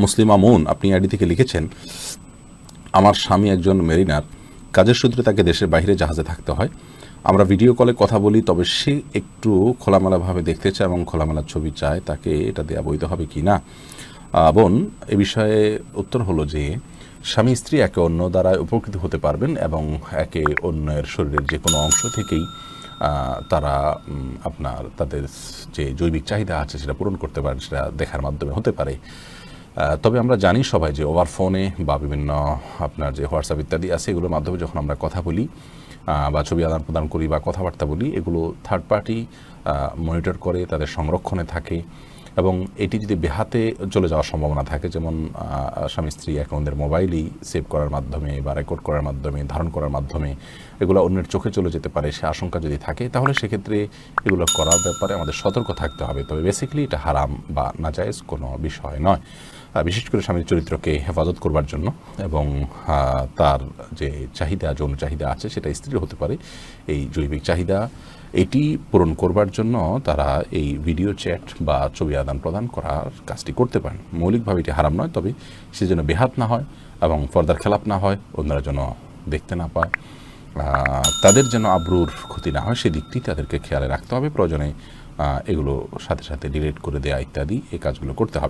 মুসলিমা moon আপনি ID থেকে লিখেছেন, আমার স্বামী একজন মেরিনার, কাজের সূত্রে তাকে দেশের বাইরে জাহাজে থাকতে হয়। আমরা ভিডিও কলে কথা বলি, তবে সে একটু খোলামেলাভাবে দেখতে চায় এবং খোলামেলা ছবি চায়, তাকে এটা দেওয়া বৈধ হবে কি না? বোন, এ বিষয়ে উত্তর হলো যে স্বামী স্ত্রী একে অন্য দ্বারা উপকৃত হতে পারবেন এবং একে অন্যের শরীরের যে কোনো অংশ থেকেই তারা তাদের যে জৈবিক চাহিদা আছে সেটা পূরণ করতে পারেন, সেটা দেখার মাধ্যমে হতে পারে। তবে আমরা জানি সবাই যে ওভার ফোনে বা বিভিন্ন যে হোয়াটসঅ্যাপ ইত্যাদি আছে এগুলোর মাধ্যমে যখন আমরা কথা বলি বা ছবি আদান প্রদান করি বা কথাবার্তা বলি, এগুলো থার্ড পার্টি মনিটর করে, তাদের সংরক্ষণে থাকে এবং এটি যদি বেহাতে চলে যাওয়ার সম্ভাবনা থাকে, যেমন স্বামী স্ত্রী একে অন্যের মোবাইলেই সেভ করার মাধ্যমে বা রেকর্ড করার মাধ্যমে, ধারণ করার মাধ্যমে এগুলো অন্যের চোখে চলে যেতে পারে, সে আশঙ্কা যদি থাকে, তাহলে সেক্ষেত্রে এগুলো করার ব্যাপারে আমাদের সতর্ক থাকতে হবে। তবে বেসিক্যালি এটা হারাম বা নাজায়েজ কোনো বিষয় নয়, বিশেষ করে স্বামীর চরিত্রকে হেফাজত করবার জন্য এবং তার যে চাহিদা, যৌন চাহিদা আছে সেটা স্ত্রীর হতে পারে, এই জৈবিক চাহিদা এটি পূরণ করবার জন্য তারা এই ভিডিও চ্যাট বা ছবি আদান প্রদান করার কাজটি করতে পারেন। মৌলিকভাবে এটি হারাম নয়, তবে সে যেন বেহাত না হয় এবং পর্দার খেলাপ না হয়, অন্যরা যেন দেখতে না পায়, তাদের যেন আব্রুর ক্ষতি না হয়, সেদিকটি তাদেরকে খেয়ালে রাখতে হবে। প্রয়োজনে এগুলো সাথে সাথে ডিলিট করে দেওয়া ইত্যাদি এই কাজগুলো করতে হবে।